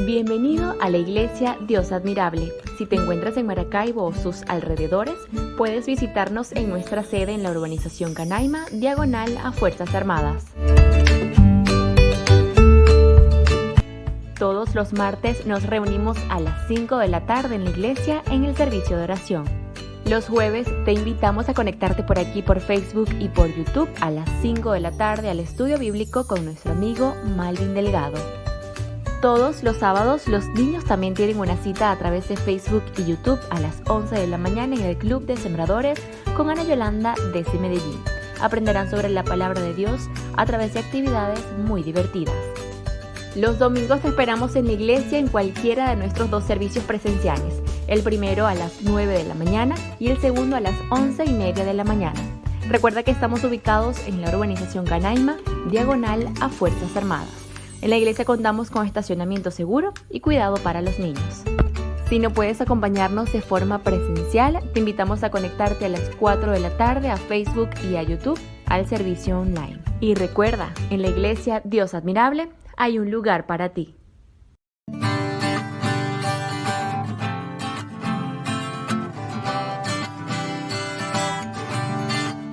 Bienvenido a la Iglesia Dios Admirable. Si te encuentras en Maracaibo o sus alrededores, puedes visitarnos en nuestra sede en la urbanización Canaima, diagonal a Fuerzas Armadas. Todos los martes nos reunimos a las 5 de la tarde en la iglesia en el servicio de oración. Los jueves te invitamos a conectarte por aquí por Facebook y por YouTube a las 5 de la tarde al estudio bíblico con nuestro amigo Malvin Delgado. Todos los sábados los niños también tienen una cita a través de Facebook y YouTube a las 11 de la mañana en el Club de Sembradores con Ana Yolanda desde Medellín. Aprenderán sobre la palabra de Dios a través de actividades muy divertidas. Los domingos te esperamos en la iglesia en cualquiera de nuestros dos servicios presenciales, el primero a las 9 de la mañana y el segundo a las 11:30 de la mañana. Recuerda que estamos ubicados en la urbanización Canaima, diagonal a Fuerzas Armadas. En la iglesia contamos con estacionamiento seguro y cuidado para los niños. Si no puedes acompañarnos de forma presencial, te invitamos a conectarte a las 4 de la tarde a Facebook y a YouTube al servicio online. Y recuerda, en la iglesia Dios Admirable hay un lugar para ti.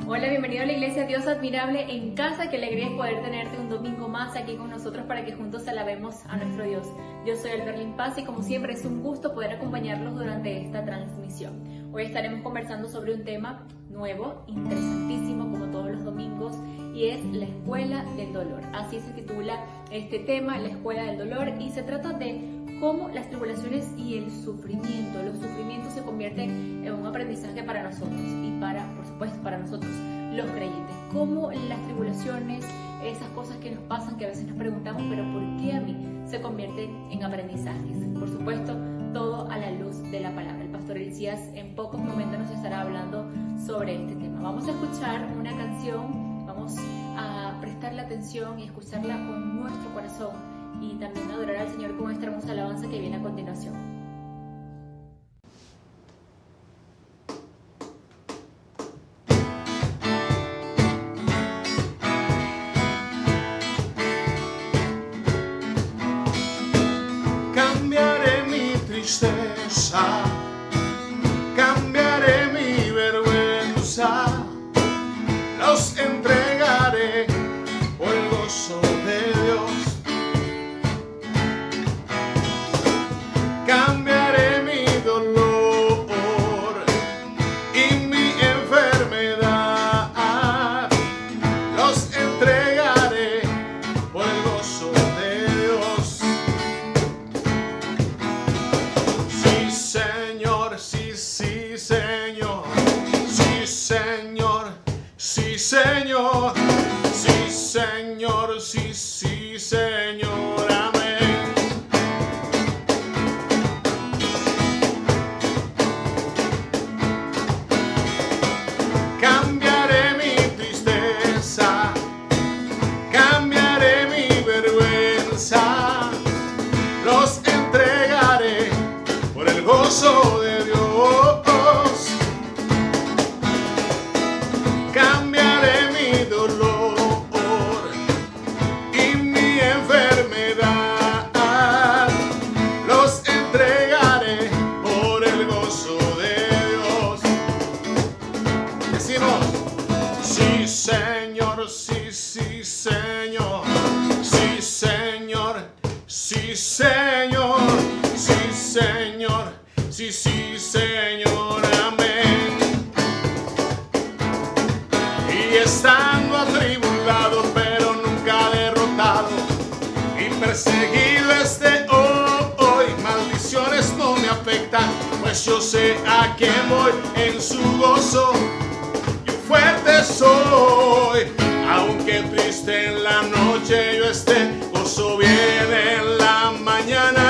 Hola, bienvenido a la iglesia Dios Admirable en casa. Qué alegría es poder tenerte un domingo más aquí con nosotros para que juntos alabemos a nuestro Dios. Yo soy Alberlin Paz y como siempre es un gusto poder acompañarlos durante esta transmisión. Hoy estaremos conversando sobre un tema nuevo, interesantísimo como todos los domingos, y es la escuela del dolor. Así se titula este tema, la escuela del dolor, y se trata de cómo las tribulaciones y el sufrimiento, los sufrimientos se convierten en un aprendizaje para nosotros y por supuesto, para nosotros los creyentes. Cómo las tribulaciones, esas cosas que nos pasan, que a veces nos preguntamos, pero ¿por qué a mí? Se convierten en aprendizajes. Por supuesto, todo a la luz de la palabra. El pastor Elías en pocos momentos nos estará hablando sobre este tema. Vamos a escuchar una canción, vamos a prestarle atención y escucharla con nuestro corazón y también adorar al Señor con esta hermosa alabanza que viene a continuación. Cambiaré mi tristeza, cambiaré mi vergüenza, los entregaré por el gozo de Dios. Cambiaré mi dolor y mi enfermedad, los entregaré por el gozo de Dios. Sí, Señor, sí, sí, Señor, sí, Señor, sí, Señor, sí, Señor, sí, sí, Señor, amén. Cambiaré mi tristeza, cambiaré mi vergüenza, los entregaré por el gozo de Dios. Cambiaré mi dolor y mi enfermedad, los entregaré por el gozo de Dios. Decimos, sí, Señor, sí, sí, Señor, sí, Señor, sí, Señor, sí, Señor, sí, sí, Señor, amén. Y estando atribulado, pero nunca derrotado, y perseguido hoy, maldiciones no me afectan, pues yo sé a quién voy, en su gozo yo fuerte soy. Aunque triste en la noche yo esté, gozo viene en la mañana.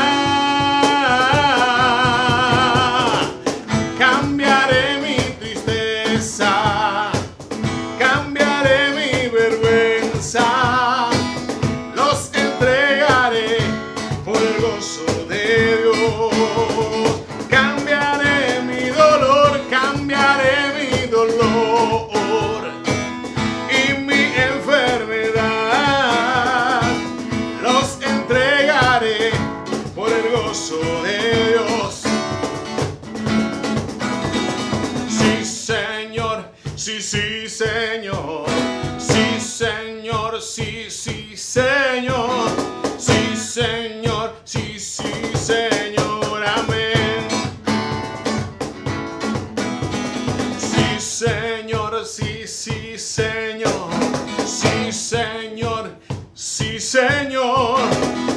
Cambiaré mi tristeza, cambiaré mi vergüenza, los entregaré por el gozo de Dios. Cambiaré mi dolor, cambiaré mi dolor y mi enfermedad, los Señor, sí, Señor, sí, sí, Señor, amén. Sí, Señor, sí, sí, Señor, sí, Señor, sí, Señor,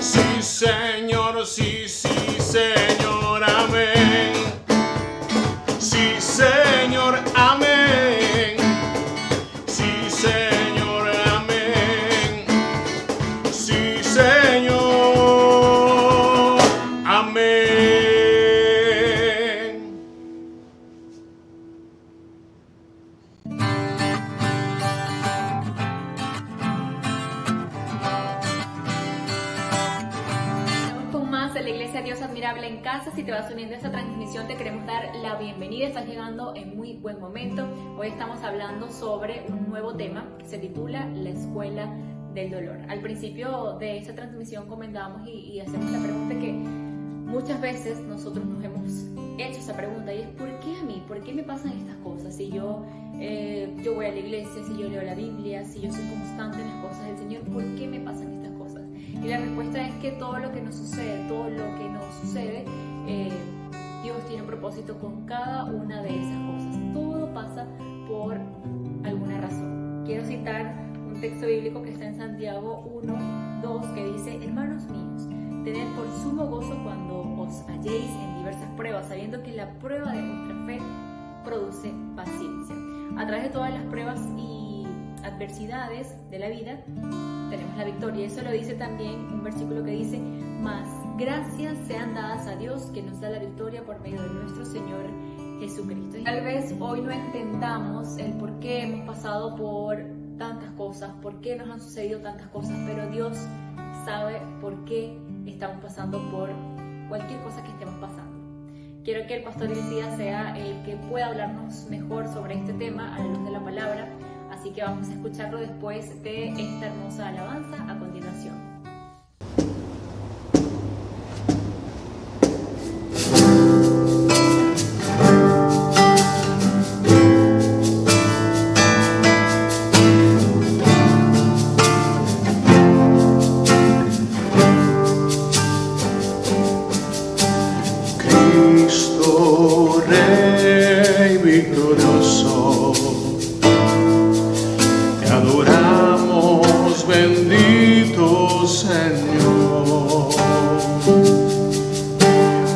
sí, Señor, sí, sí, Señor, amén. Sí, Señor, amén. Sí, Señor, amén. Sí, Señor, amén. Con más de la Iglesia Dios Admirable en Casa. Si te vas uniendo a esta transmisión, te queremos dar la bienvenida. Estás llegando en muy buen momento. Hoy estamos hablando sobre un nuevo tema que se titula La Escuela del Dolor. Al principio de esta transmisión comentábamos y hacemos la pregunta que muchas veces nosotros nos hemos hecho esa pregunta, y es ¿por qué a mí? ¿Por qué me pasan estas cosas? Si yo voy a la iglesia, si yo leo la Biblia, si yo soy constante en las cosas del Señor, ¿por qué me pasan estas cosas? Y la respuesta es que todo lo que nos sucede, Dios tiene un propósito con cada una de esas cosas. Todo pasa por alguna razón. Quiero citar un texto bíblico que está en Santiago 1:2 que dice: hermanos míos, tened por sumo gozo cuando os halléis en diversas pruebas, sabiendo que la prueba de vuestra fe produce paciencia. A través de todas las pruebas y adversidades de la vida tenemos la victoria. Eso lo dice también un versículo que dice: mas gracias sean dadas a Dios que nos da la victoria por medio de nuestro Señor Jesucristo. Y tal vez hoy no entendamos el por qué hemos pasado por tantas cosas, por qué nos han sucedido tantas cosas, pero Dios sabe por qué estamos pasando por cualquier cosa que estemos pasando. Quiero que el pastor Elías sea el que pueda hablarnos mejor sobre este tema a la luz de la palabra, así que vamos a escucharlo después de esta hermosa alabanza a continuación.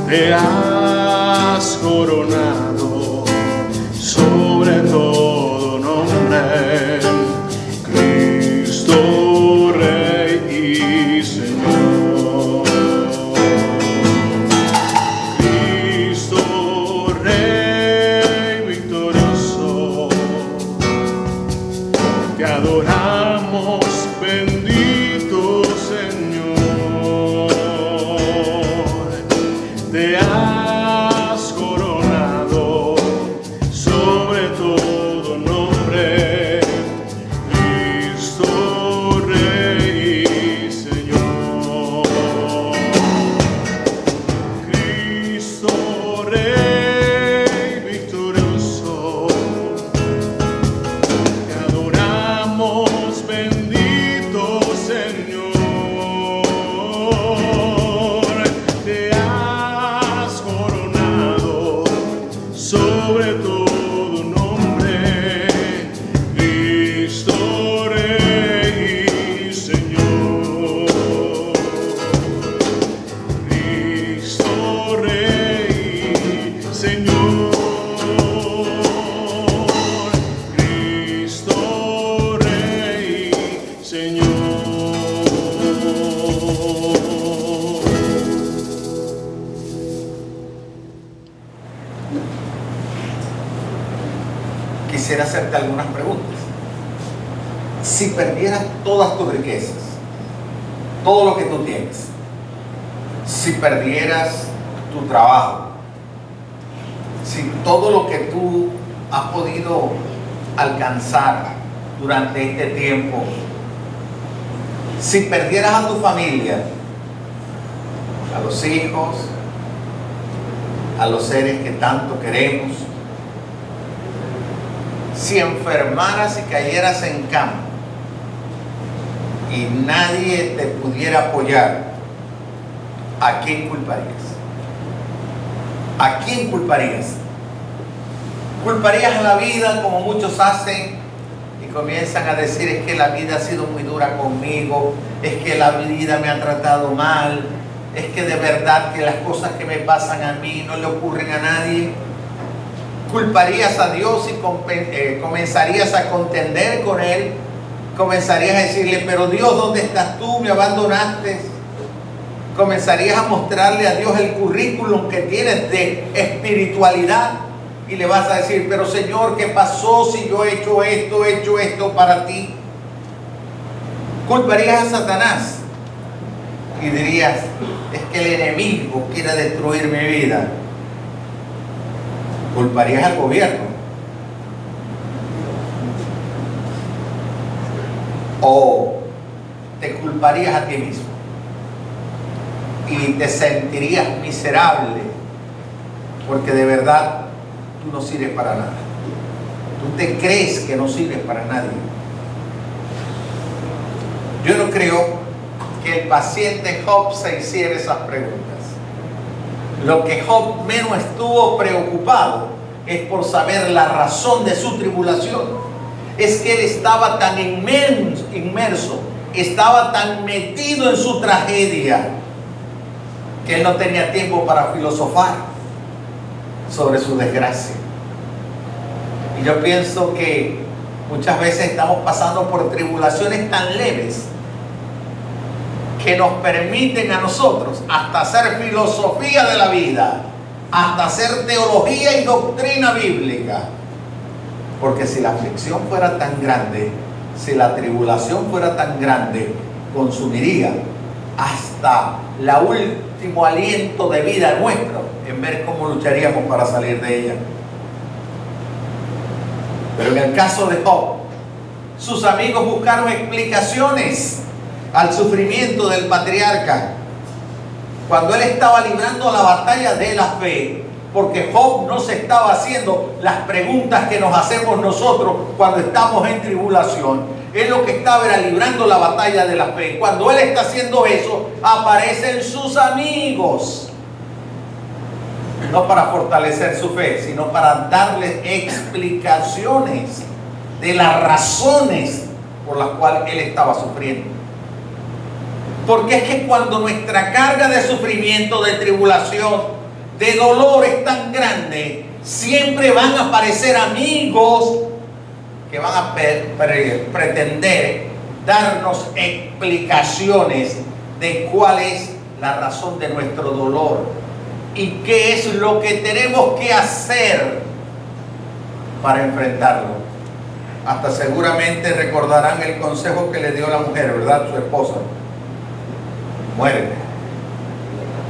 Te has coronado sobre todo nombre, Cristo Rey y Señor. Cristo Rey victorioso, te adoramos, bendito Señor. Te has coronado sobre todo nombre, Cristo Rey y Señor. Cristo Rey victorioso, te adoramos, bendito Señor. Sobre todo nombre, Cristo Rey y Señor. Cristo Rey, Señor. Cristo Rey, Señor. Quisiera hacerte algunas preguntas. Si perdieras todas tus riquezas, todo lo que tú tienes, si perdieras tu trabajo, si todo lo que tú has podido alcanzar durante este tiempo, si perdieras a tu familia, a los hijos, a los seres que tanto queremos, si enfermaras y cayeras en cama, y nadie te pudiera apoyar, ¿a quién culparías? ¿A quién culparías? ¿Culparías a la vida como muchos hacen y comienzan a decir: es que la vida ha sido muy dura conmigo, es que la vida me ha tratado mal, es que de verdad que las cosas que me pasan a mí no le ocurren a nadie? ¿Culparías a Dios y comenzarías a contender con Él? ¿Comenzarías a decirle: pero Dios, ¿dónde estás tú? ¿Me abandonaste? ¿Comenzarías a mostrarle a Dios el currículum que tienes de espiritualidad? Y le vas a decir: pero Señor, ¿qué pasó si yo he hecho esto para ti? ¿Culparías a Satanás? Y dirías: es que el enemigo quiere destruir mi vida. ¿Culparías al gobierno? ¿O te culparías a ti mismo? Y te sentirías miserable porque de verdad tú no sirves para nada. Tú te crees que no sirves para nadie. Yo no creo que el paciente Job se hiciera esas preguntas. Lo que Job menos estuvo preocupado es por saber la razón de su tribulación. Es que él estaba tan inmerso, estaba tan metido en su tragedia, que él no tenía tiempo para filosofar sobre su desgracia. Y yo pienso que muchas veces estamos pasando por tribulaciones tan leves que nos permiten a nosotros hasta hacer filosofía de la vida, hasta hacer teología y doctrina bíblica. Porque si la aflicción fuera tan grande, si la tribulación fuera tan grande, consumiría hasta el último aliento de vida nuestro en ver cómo lucharíamos para salir de ella. Pero en el caso de Job, sus amigos buscaron explicaciones al sufrimiento del patriarca cuando él estaba librando la batalla de la fe, porque Job no se estaba haciendo las preguntas que nos hacemos nosotros cuando estamos en tribulación. Él lo que estaba era librando la batalla de la fe. Cuando él está haciendo eso, aparecen sus amigos, no para fortalecer su fe, sino para darle explicaciones de las razones por las cuales él estaba sufriendo. Porque es que cuando nuestra carga de sufrimiento, de tribulación, de dolor es tan grande, siempre van a aparecer amigos que van a pretender darnos explicaciones de cuál es la razón de nuestro dolor y qué es lo que tenemos que hacer para enfrentarlo. Hasta seguramente recordarán el consejo que le dio la mujer, ¿verdad? Su esposa: muérete,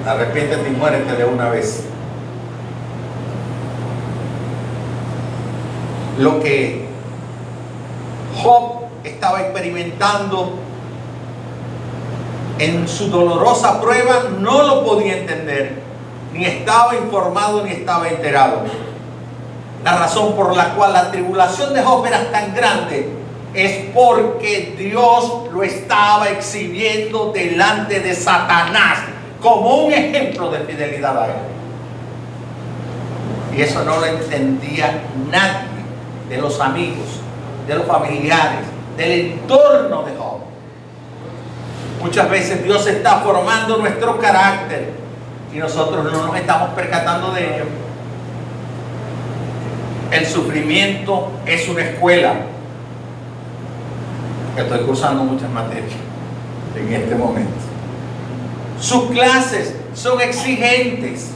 arrepiéntete y muérete de una vez. Lo que Job estaba experimentando en su dolorosa prueba no lo podía entender, ni estaba informado ni estaba enterado. La razón por la cual la tribulación de Job era tan grande es porque Dios lo estaba exhibiendo delante de Satanás como un ejemplo de fidelidad a él. Y eso no lo entendía nadie de los amigos, de los familiares, del entorno de Job. Muchas veces Dios está formando nuestro carácter y nosotros no nos estamos percatando de ello. El sufrimiento es una escuela. Estoy cursando muchas materias en este momento. Sus clases son exigentes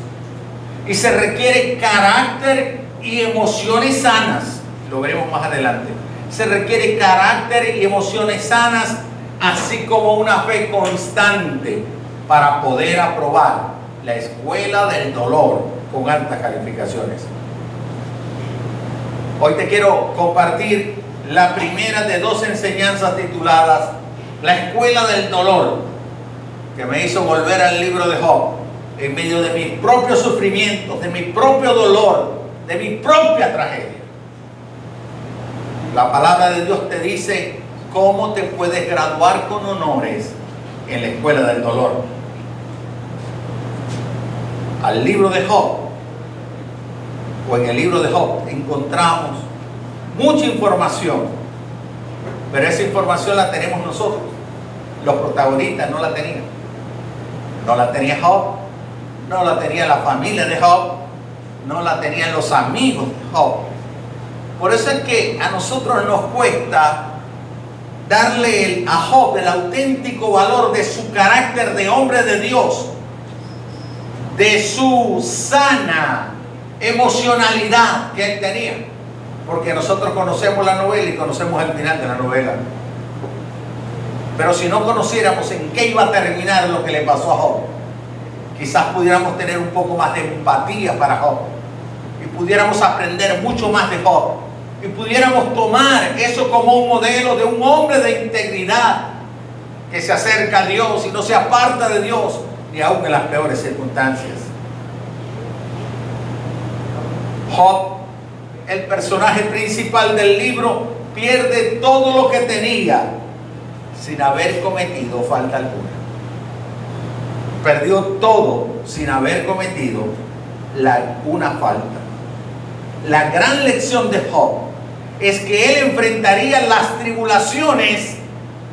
y se requiere carácter y emociones sanas. Lo veremos más adelante. Se requiere carácter y emociones sanas, así como una fe constante para poder aprobar la escuela del dolor con altas calificaciones. Hoy te quiero compartir la primera de dos enseñanzas tituladas La escuela del dolor, que me hizo volver al libro de Job en medio de mis propios sufrimientos, de mi propio dolor, de mi propia tragedia. La palabra de Dios te dice ¿cómo te puedes graduar con honores en la escuela del dolor? Al libro de Job, o en el libro de Job, encontramos mucha información, pero esa información la tenemos nosotros. Los protagonistas no la tenían. No la tenía Job, no la tenía la familia de Job, no la tenían los amigos de Job. Por eso es que a nosotros nos cuesta darle a Job el auténtico valor de su carácter de hombre de Dios, de su sana emocionalidad que él tenía. Porque nosotros conocemos la novela y conocemos el final de la novela. Pero si no conociéramos en qué iba a terminar lo que le pasó a Job, quizás pudiéramos tener un poco más de empatía para Job y pudiéramos aprender mucho más de Job y pudiéramos tomar eso como un modelo de un hombre de integridad que se acerca a Dios y no se aparta de Dios ni aun en las peores circunstancias. Job, el personaje principal del libro, pierde todo lo que tenía sin haber cometido falta alguna. Perdió todo sin haber cometido una falta. La gran lección de Job es que él enfrentaría las tribulaciones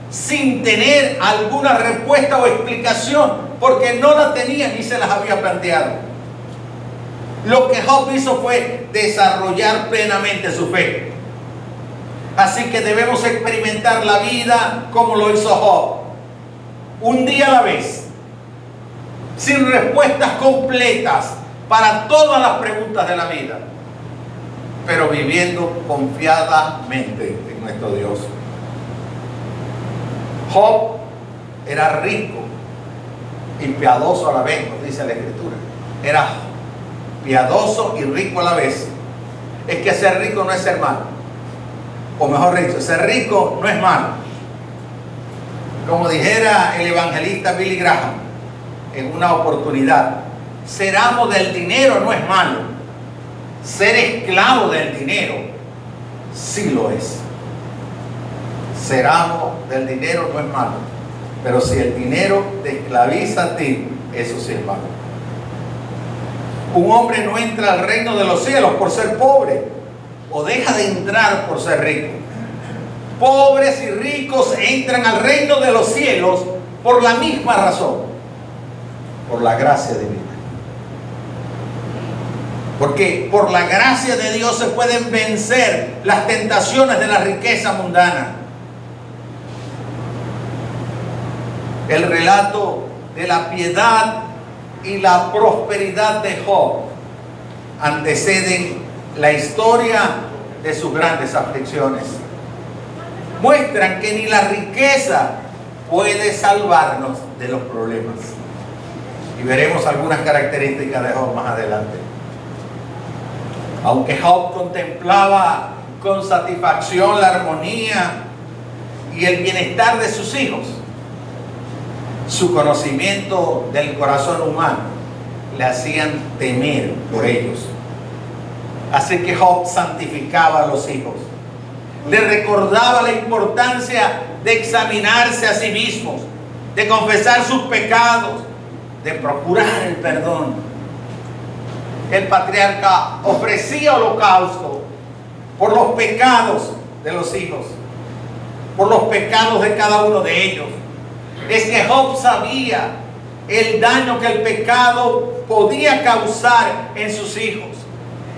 sin tener alguna respuesta o explicación, porque no la tenía ni se las había planteado. Lo que Job hizo fue desarrollar plenamente su fe. Así que debemos experimentar la vida como lo hizo Job, un día a la vez, sin respuestas completas para todas las preguntas de la vida, pero viviendo confiadamente en nuestro Dios. Job era rico y piadoso a la vez, nos dice la Escritura. Era piadoso y rico a la vez. Es que ser rico no es ser malo. O mejor dicho, ser rico no es malo. Como dijera el evangelista Billy Graham en una oportunidad, ser amo del dinero no es malo. Ser esclavo del dinero sí lo es. Ser amo del dinero no es malo, pero si el dinero te esclaviza a ti, eso sí es malo. Un hombre no entra al reino de los cielos por ser pobre, o deja de entrar por ser rico. Pobres y ricos entran al reino de los cielos por la misma razón, por la gracia divina. Porque por la gracia de Dios se pueden vencer las tentaciones de la riqueza mundana. El relato de la piedad y la prosperidad de Job anteceden la historia de sus grandes aflicciones. Muestran que ni la riqueza puede salvarnos de los problemas. Y veremos algunas características de Job más adelante. Aunque Job contemplaba con satisfacción la armonía y el bienestar de sus hijos, su conocimiento del corazón humano le hacían temer por ellos. Así que Job santificaba a los hijos. Le recordaba la importancia de examinarse a sí mismos, de confesar sus pecados, de procurar el perdón. El patriarca ofrecía holocausto por los pecados de los hijos, por los pecados de cada uno de ellos. Es que Job sabía el daño que el pecado podía causar en sus hijos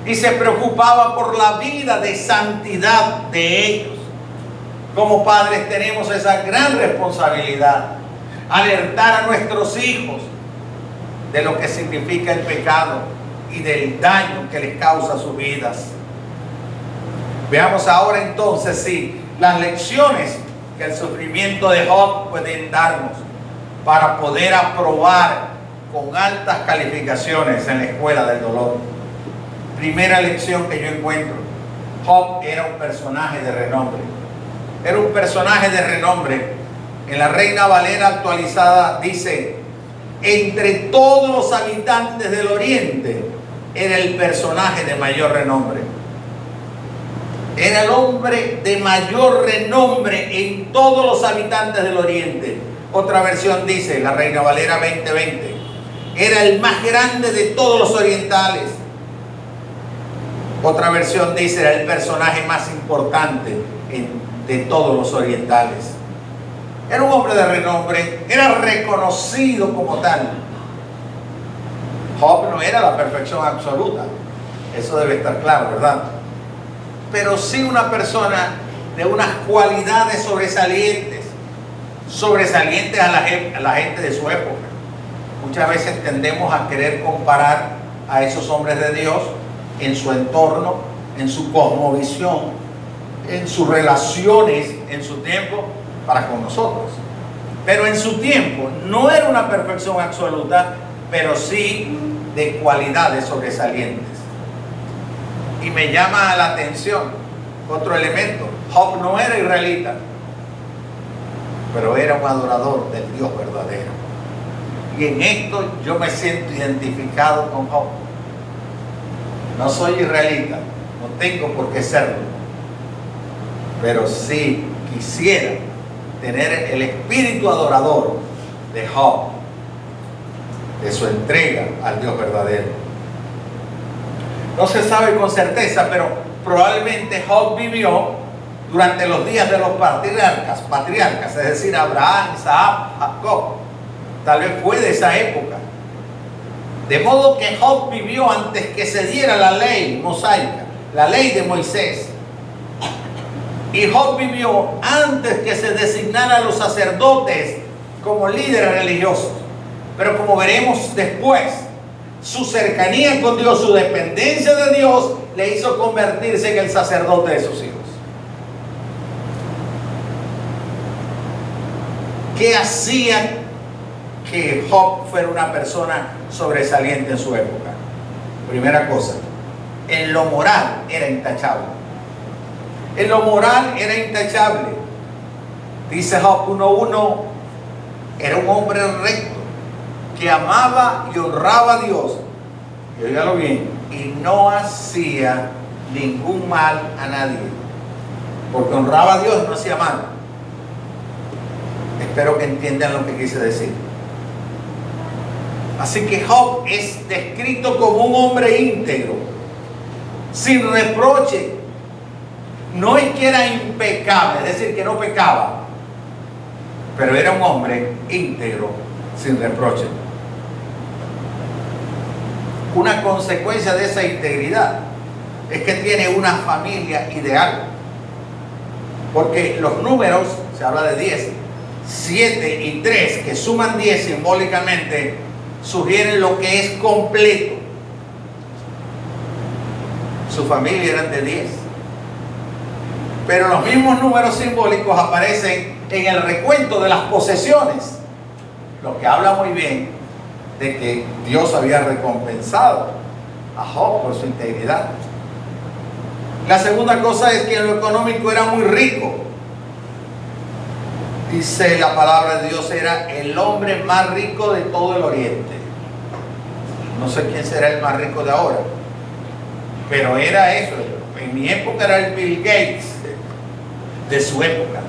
y se preocupaba por la vida de santidad de ellos. Como padres tenemos esa gran responsabilidad, alertar a nuestros hijos de lo que significa el pecado y del daño que les causa a sus vidas. Veamos ahora entonces las lecciones que el sufrimiento de Job puede darnos para poder aprobar con altas calificaciones en la escuela del dolor. Primera lección que yo encuentro: Job era un personaje de renombre. Era un personaje de renombre. En la Reina Valera actualizada dice: entre todos los habitantes del Oriente era el personaje de mayor renombre. Era el hombre de mayor renombre en todos los habitantes del Oriente. Otra versión dice, la Reina Valera 2020, era el más grande de todos los orientales. Otra versión dice, era el personaje más importante de todos los orientales. Era un hombre de renombre, era reconocido como tal. Job no era la perfección absoluta, eso debe estar claro, ¿verdad? Pero sí una persona de unas cualidades sobresalientes a la gente de su época. Muchas veces tendemos a querer comparar a esos hombres de Dios en su entorno, en su cosmovisión, en sus relaciones, en su tiempo, para con nosotros. Pero en su tiempo no era una perfección absoluta, pero sí de cualidades sobresalientes. Y me llama la atención otro elemento. Job no era israelita, pero era un adorador del Dios verdadero. Y en esto yo me siento identificado con Job. No soy israelita, no tengo por qué serlo, pero sí quisiera tener el espíritu adorador de Job, de su entrega al Dios verdadero. No se sabe con certeza, pero probablemente Job vivió durante los días de los patriarcas, es decir, Abraham, Isaac, Jacob. Tal vez fue de esa época. De modo que Job vivió antes que se diera la ley mosaica, la ley de Moisés. Y Job vivió antes que se designaran los sacerdotes como líderes religiosos. Pero como veremos después, su cercanía con Dios, su dependencia de Dios, le hizo convertirse en el sacerdote de sus hijos. ¿Qué hacía que Job fuera una persona sobresaliente en su época? Primera cosa, en lo moral era intachable. En lo moral era intachable. Dice Job 1:1, era un hombre recto, que amaba y honraba a Dios, y óigalo bien, y no hacía ningún mal a nadie, porque honraba a Dios y no hacía mal. Espero que entiendan lo que quise decir. Así que Job es descrito como un hombre íntegro, sin reproche. No es que era impecable, es decir, que no pecaba, pero era un hombre íntegro, sin reproche. Una consecuencia de esa integridad es que tiene una familia ideal, porque los números, se habla de 10, 7 y 3, que suman 10 simbólicamente, sugieren lo que es completo. Su familia eran de 10. Pero los mismos números simbólicos aparecen en el recuento de las posesiones, lo que habla muy bien de que Dios había recompensado a Job por su integridad. La segunda cosa es que en lo económico era muy rico. Dice la palabra de Dios, era el hombre más rico de todo el Oriente. No sé quién será el más rico de ahora, pero era eso. En mi época era el Bill Gates de su época.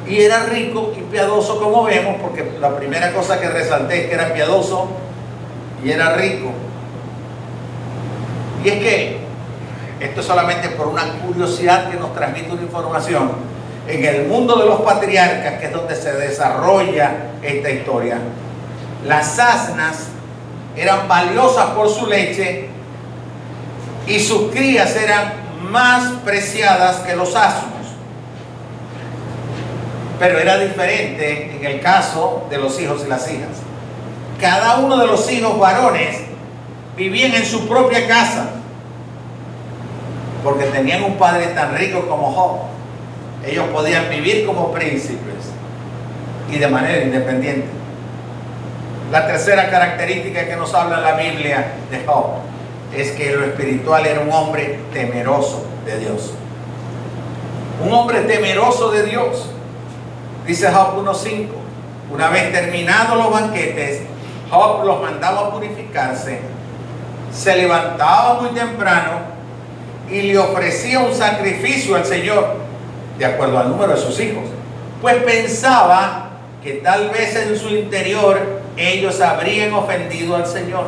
Y era rico y piadoso, como vemos, porque la primera cosa que resalté es que era piadoso y era rico. Y es que esto es solamente por una curiosidad que nos transmite una información. En el mundo de los patriarcas, que es donde se desarrolla esta historia, las asnas eran valiosas por su leche y sus crías eran más preciadas que los asnos. Pero era diferente en el caso de los hijos y las hijas. Cada uno de los hijos varones vivían en su propia casa, porque tenían un padre tan rico como Job. Ellos podían vivir como príncipes y de manera independiente. La tercera característica que nos habla la Biblia de Job es que en lo espiritual era un hombre temeroso de Dios. Un hombre temeroso de Dios. Dice Job 1:5, una vez terminados los banquetes, Job los mandaba a purificarse, se levantaba muy temprano y le ofrecía un sacrificio al Señor, de acuerdo al número de sus hijos, pues pensaba que tal vez en su interior ellos habrían ofendido al Señor.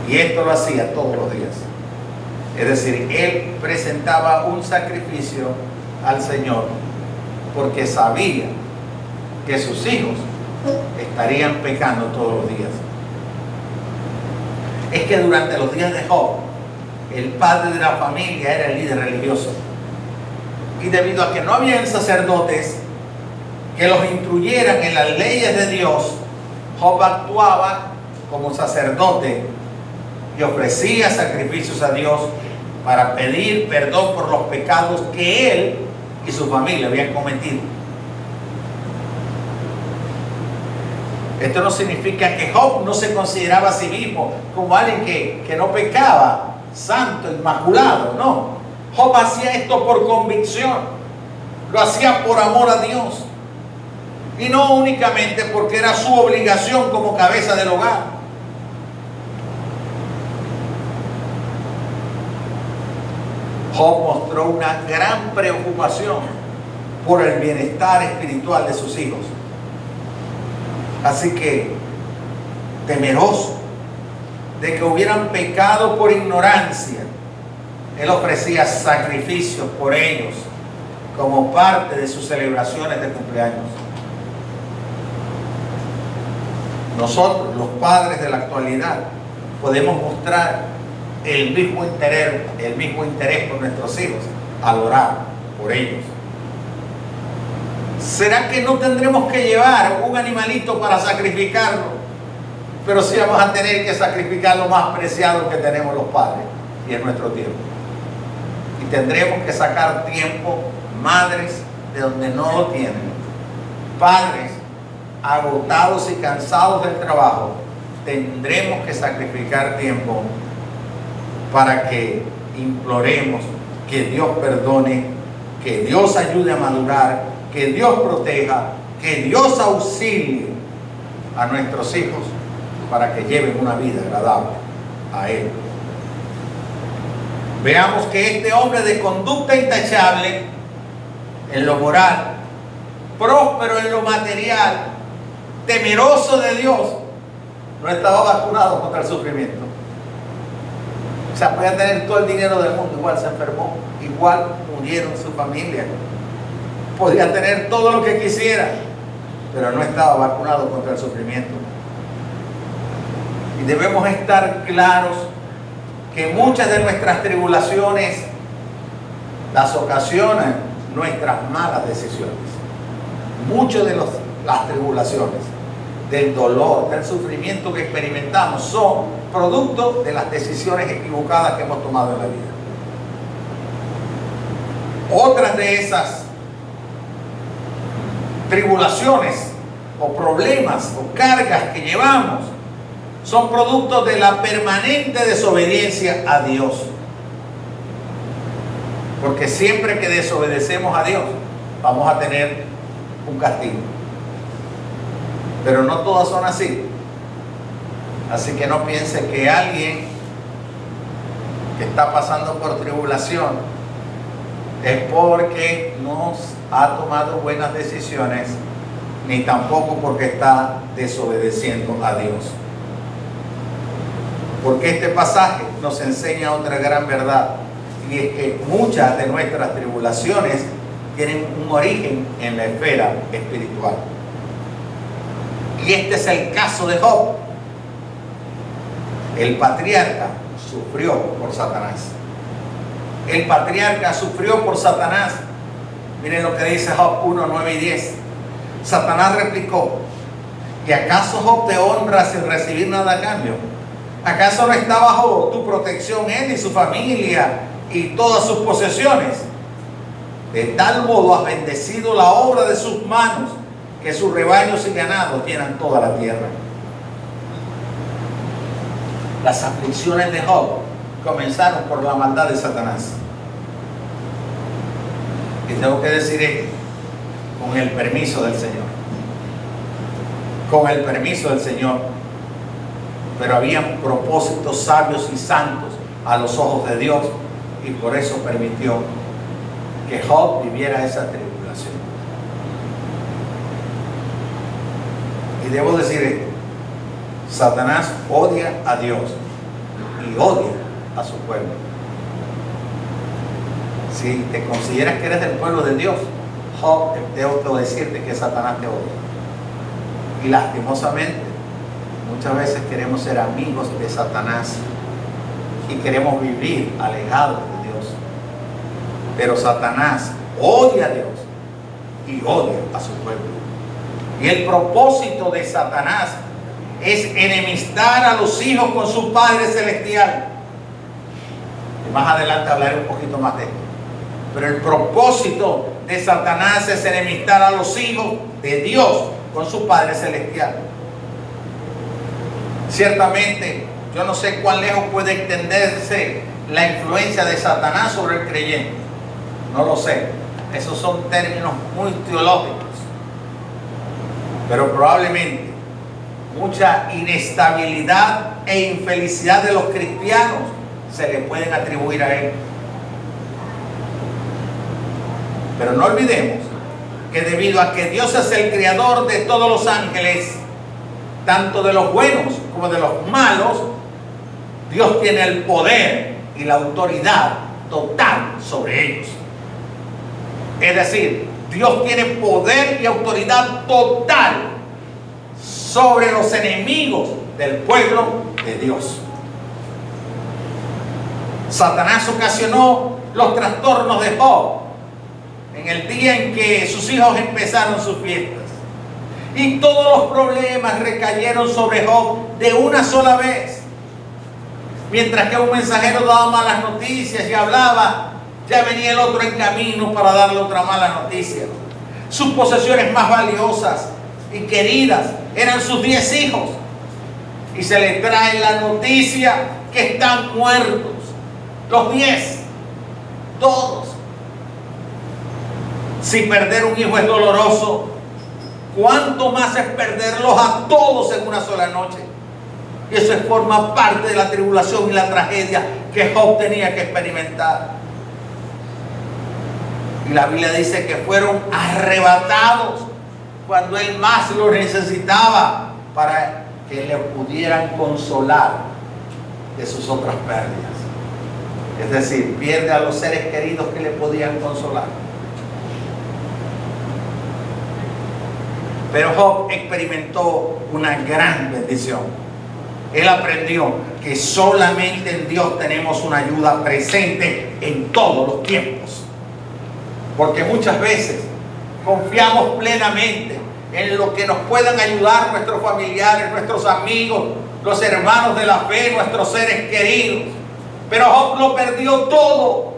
Y esto lo hacía todos los días. Es decir, él presentaba un sacrificio al Señor porque sabía que sus hijos estarían pecando todos los días. Es que durante los días de Job, el padre de la familia era el líder religioso. Y debido a que no habían sacerdotes que los instruyeran en las leyes de Dios, Job actuaba como sacerdote y ofrecía sacrificios a Dios para pedir perdón por los pecados que él y su familia habían cometido. Esto no significa que Job no se consideraba a sí mismo como alguien que no pecaba, santo, inmaculado. No, Job hacía esto por convicción, lo hacía por amor a Dios y no únicamente porque era su obligación como cabeza del hogar. Job mostró una gran preocupación por el bienestar espiritual de sus hijos. Así que, temeroso de que hubieran pecado por ignorancia, él ofrecía sacrificios por ellos como parte de sus celebraciones de cumpleaños. Nosotros, los padres de la actualidad, podemos mostrar el mismo interés por nuestros hijos al orar por ellos. ¿Será que no tendremos que llevar un animalito para sacrificarlo? Pero sí vamos a tener que sacrificar lo más preciado que tenemos los padres, y es nuestro tiempo. Y tendremos que sacar tiempo, madres de donde no lo tienen, padres agotados y cansados del trabajo, tendremos que sacrificar tiempo para que imploremos que Dios perdone, que Dios ayude a madurar, que Dios proteja, que Dios auxilie a nuestros hijos para que lleven una vida agradable a Él. Veamos que este hombre de conducta intachable en lo moral, próspero en lo material, temeroso de Dios, no estaba vacunado contra el sufrimiento. O sea, podía tener todo el dinero del mundo, igual se enfermó, igual murieron su familia. Podía tener todo lo que quisiera, pero no estaba vacunado contra el sufrimiento. Y debemos estar claros que muchas de nuestras tribulaciones las ocasionan nuestras malas decisiones. Muchas de las tribulaciones, del dolor, del sufrimiento que experimentamos, son producto de las decisiones equivocadas que hemos tomado en la vida. Otras de esas tribulaciones o problemas o cargas que llevamos son productos de la permanente desobediencia a Dios. Porque siempre que desobedecemos a Dios, vamos a tener un castigo. Pero no todas son así. Así que no piense que alguien que está pasando por tribulación es porque no ha tomado buenas decisiones, ni tampoco porque está desobedeciendo a Dios. Porque este pasaje nos enseña otra gran verdad, y es que muchas de nuestras tribulaciones tienen un origen en la esfera espiritual. Y este es el caso de Job. El patriarca sufrió por Satanás. El patriarca sufrió por Satanás. Miren lo que dice Job 1, 9 y 10. Satanás replicó: ¿y acaso Job te honra sin recibir nada a cambio? ¿Acaso no está bajo tu protección él y su familia y todas sus posesiones? De tal modo has bendecido la obra de sus manos, que sus rebaños y ganados llenan toda la tierra. Las aflicciones de Job comenzaron por la maldad de Satanás. Y tengo que decir esto, con el permiso del Señor. Con el permiso del Señor. Pero habían propósitos sabios y santos a los ojos de Dios y por eso permitió que Job viviera esa tribulación. Y debo decir esto: Satanás odia a Dios y odia a su pueblo. Si te consideras que eres del pueblo de Dios, Job, debo decirte que Satanás te odia. Y lastimosamente, muchas veces queremos ser amigos de Satanás y queremos vivir alejados de Dios. Pero Satanás odia a Dios y odia a su pueblo. Y el propósito de Satanás es enemistar a los hijos con su Padre Celestial. Y más adelante hablaré un poquito más de esto. Pero el propósito de Satanás es enemistar a los hijos de Dios con su Padre Celestial. Ciertamente, yo no sé cuán lejos puede extenderse la influencia de Satanás sobre el creyente. No lo sé. Esos son términos muy teológicos. Pero probablemente mucha inestabilidad e infelicidad de los cristianos se le pueden atribuir a él. Pero no olvidemos que debido a que Dios es el creador de todos los ángeles, tanto de los buenos como de los malos, Dios tiene el poder y la autoridad total sobre ellos. Es decir, Dios tiene poder y autoridad total sobre los enemigos del pueblo de Dios. Satanás ocasionó los trastornos de Job en el día en que sus hijos empezaron sus fiestas. Y todos los problemas recayeron sobre Job de una sola vez. Mientras que un mensajero daba malas noticias y hablaba, ya venía el otro en camino para darle otra mala noticia. Sus posesiones más valiosas y queridas eran sus 10 hijos. Y se le trae la noticia que están muertos. Los 10, todos. Si perder un hijo es doloroso, ¿cuánto más es perderlos a todos en una sola noche? Y eso forma parte de la tribulación y la tragedia que Job tenía que experimentar. Y la Biblia dice que fueron arrebatados cuando él más lo necesitaba para que le pudieran consolar de sus otras pérdidas. Es decir, pierde a los seres queridos que le podían consolar. Pero Job experimentó una gran bendición. Él aprendió que solamente en Dios tenemos una ayuda presente en todos los tiempos. Porque muchas veces confiamos plenamente en lo que nos puedan ayudar nuestros familiares, nuestros amigos, los hermanos de la fe, nuestros seres queridos. Pero Job lo perdió todo,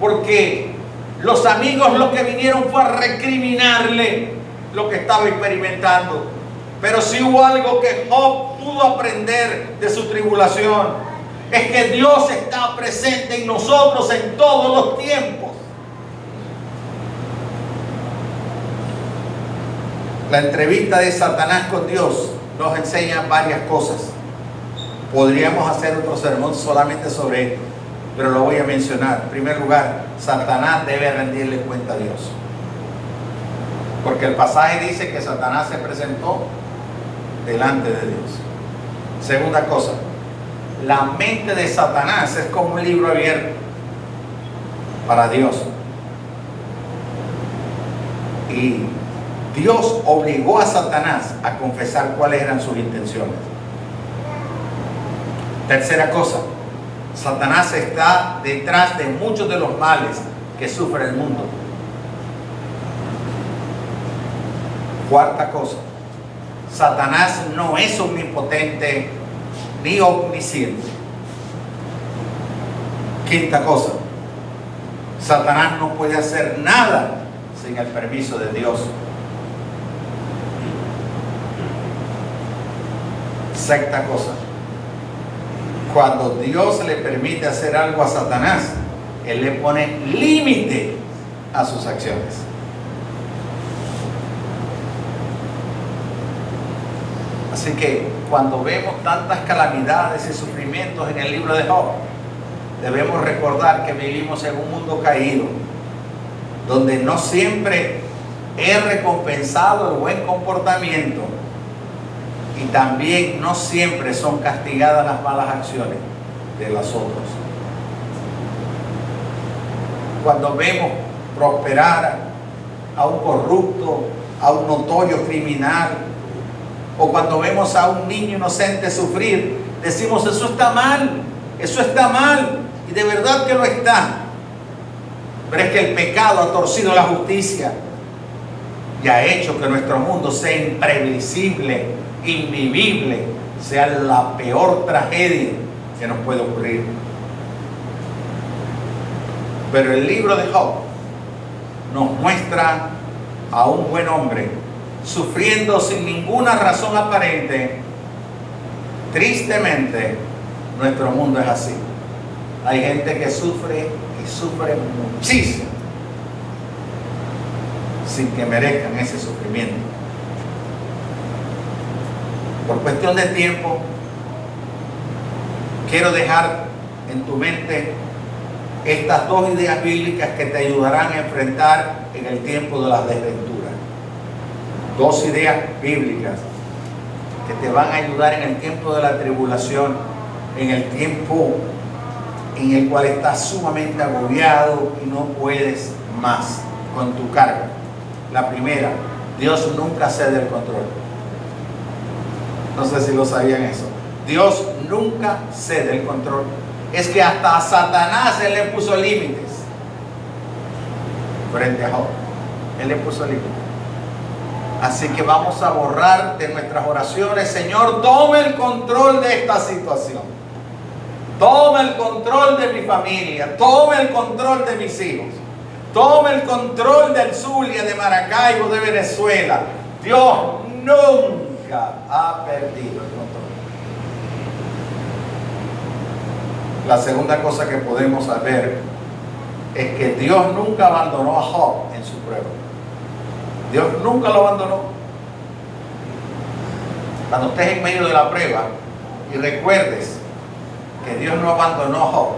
porque los amigos lo que vinieron fue a recriminarle lo que estaba experimentando. Pero si hubo algo que Job pudo aprender de su tribulación, es que Dios está presente en nosotros en todos los tiempos. La entrevista de Satanás con Dios nos enseña varias cosas. Podríamos hacer otro sermón solamente sobre esto, pero lo voy a mencionar. En primer lugar, Satanás debe rendirle cuenta a Dios. Porque el pasaje dice que Satanás se presentó delante de Dios. Segunda cosa, la mente de Satanás es como un libro abierto para Dios. Y Dios obligó a Satanás a confesar cuáles eran sus intenciones. Tercera cosa, Satanás está detrás de muchos de los males que sufre el mundo. Cuarta cosa, Satanás no es omnipotente ni omnisciente. Quinta cosa, Satanás no puede hacer nada sin el permiso de Dios. Sexta cosa, cuando Dios le permite hacer algo a Satanás, Él le pone límite a sus acciones. Así que cuando vemos tantas calamidades y sufrimientos en el libro de Job, debemos recordar que vivimos en un mundo caído, donde no siempre es recompensado el buen comportamiento y también no siempre son castigadas las malas acciones de los otros. Cuando vemos prosperar a un corrupto, a un notorio criminal, o cuando vemos a un niño inocente sufrir, decimos: eso está mal, y de verdad que lo está. Pero es que el pecado ha torcido la justicia y ha hecho que nuestro mundo sea imprevisible, invivible, sea la peor tragedia que nos puede ocurrir. Pero el libro de Job nos muestra a un buen hombre sufriendo sin ninguna razón aparente. Tristemente, nuestro mundo es así. Hay gente que sufre y sufre muchísimo sin que merezcan ese sufrimiento. Por cuestión de tiempo, quiero dejar en tu mente estas dos ideas bíblicas que te ayudarán a enfrentar en el tiempo de las desventuras. Dos ideas bíblicas que te van a ayudar en el tiempo de la tribulación, en el tiempo en el cual estás sumamente agobiado y no puedes más con tu carga. La primera: Dios nunca cede el control. No sé si lo sabían eso. Dios nunca cede el control. Es que hasta a Satanás Él le puso límites frente a Job. Él le puso límites. Así que vamos a borrar de nuestras oraciones: Señor, toma el control de esta situación, toma el control de mi familia, toma el control de mis hijos, toma el control del Zulia, de Maracaibo, de Venezuela. Dios nunca ha perdido el control. La segunda cosa que podemos saber es que Dios nunca abandonó a Job en su prueba. Dios nunca lo abandonó. Cuando estés en medio de la prueba y recuerdes que Dios no abandonó a Job,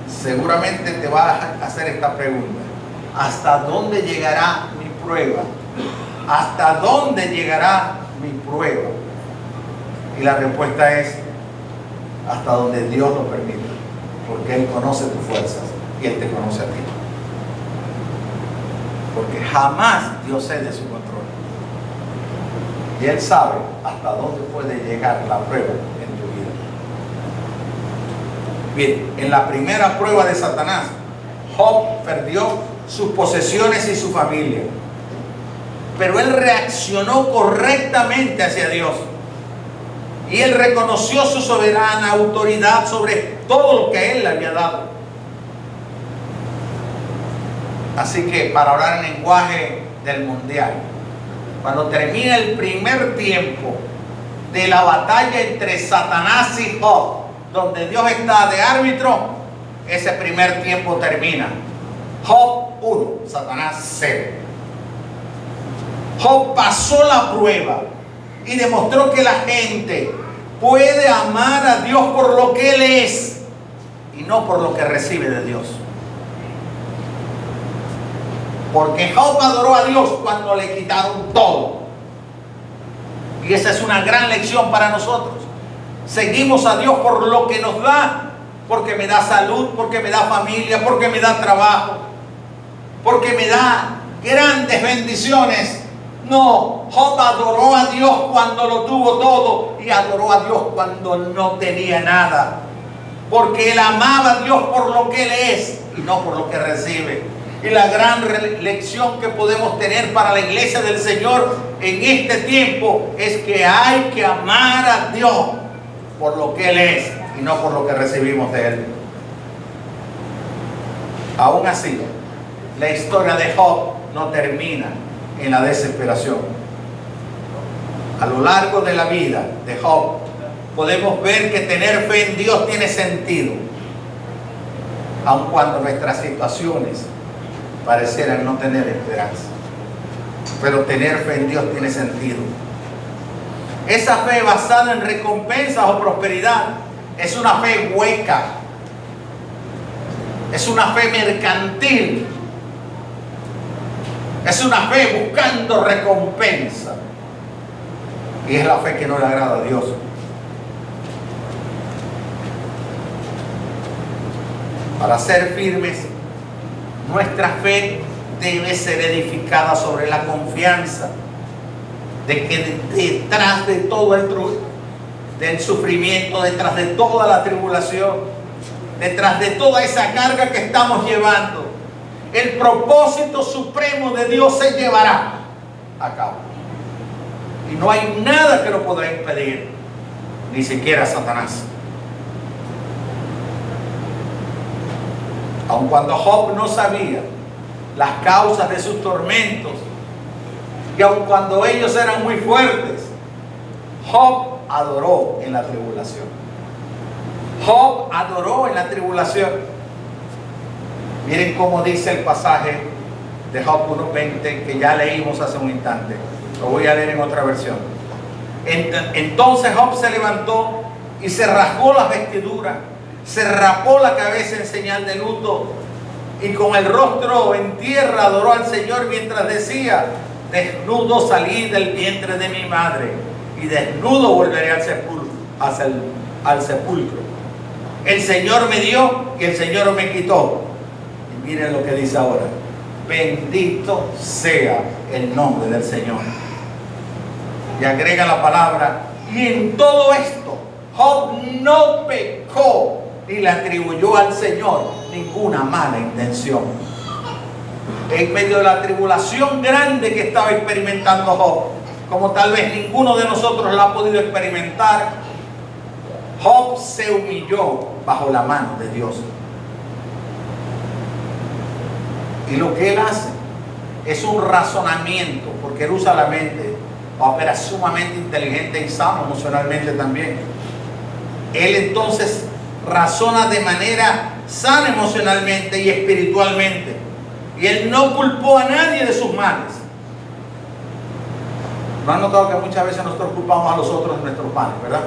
seguramente te vas a hacer esta pregunta: ¿hasta dónde llegará mi prueba? ¿Hasta dónde llegará mi prueba? Y la respuesta es: hasta donde Dios lo permita, porque Él conoce tus fuerzas y Él te conoce a ti. Porque jamás Dios cede su control. Y Él sabe hasta dónde puede llegar la prueba en tu vida. Bien, en la primera prueba de Satanás, Job perdió sus posesiones y su familia. Pero él reaccionó correctamente hacia Dios. Y él reconoció su soberana autoridad sobre todo lo que Él le había dado. Así que, para hablar en lenguaje del mundial, cuando termina el primer tiempo de la batalla entre Satanás y Job, donde Dios está de árbitro, ese primer tiempo termina. Job 1, Satanás 0. Job pasó la prueba y demostró que la gente puede amar a Dios por lo que Él es y no por lo que recibe de Dios. Porque Job adoró a Dios cuando le quitaron todo. Y esa es una gran lección para nosotros. Seguimos a Dios por lo que nos da, porque me da salud, porque me da familia, porque me da trabajo, porque me da grandes bendiciones. No, Job adoró a Dios cuando lo tuvo todo y adoró a Dios cuando no tenía nada. Porque él amaba a Dios por lo que Él es y no por lo que recibe. Y la gran lección que podemos tener para la iglesia del Señor en este tiempo es que hay que amar a Dios por lo que Él es y no por lo que recibimos de Él. Aún así, la historia de Job no termina en la desesperación. A lo largo de la vida de Job podemos ver que tener fe en Dios tiene sentido, aun cuando nuestras situaciones parecieran no tener esperanza. Pero tener fe en Dios tiene sentido. Esa fe basada en recompensas o prosperidad es una fe hueca. Es una fe mercantil. Es una fe buscando recompensa. Y es la fe que no le agrada a Dios. Para ser firmes, nuestra fe debe ser edificada sobre la confianza de que detrás de todo del sufrimiento, detrás de toda la tribulación, detrás de toda esa carga que estamos llevando, el propósito supremo de Dios se llevará a cabo. Y no hay nada que lo podrá impedir, ni siquiera Satanás. Aun cuando Job no sabía las causas de sus tormentos, y aun cuando ellos eran muy fuertes, Job adoró en la tribulación. Job adoró en la tribulación. Miren cómo dice el pasaje de Job 1:20 que ya leímos hace un instante. Lo voy a leer en otra versión. Entonces Job se levantó y se rasgó las vestiduras, se rapó la cabeza en señal de luto, y con el rostro en tierra adoró al Señor mientras decía: desnudo salí del vientre de mi madre, y desnudo volveré al sepulcro. El Señor me dio y el Señor me quitó. Y miren lo que dice ahora: bendito sea el nombre del Señor. Y agrega la palabra: y en todo esto Job no pecó ni le atribuyó al Señor ninguna mala intención. En medio de la tribulación grande que estaba experimentando Job, como tal vez ninguno de nosotros la ha podido experimentar, Job se humilló bajo la mano de Dios. Y lo que él hace es un razonamiento, porque él usa la mente, opera sumamente inteligente y sano emocionalmente también. Él entonces razona de manera sana emocionalmente y espiritualmente. Y él no culpó a nadie de sus males. ¿No han notado que muchas veces nosotros culpamos a los otros de nuestros males, verdad?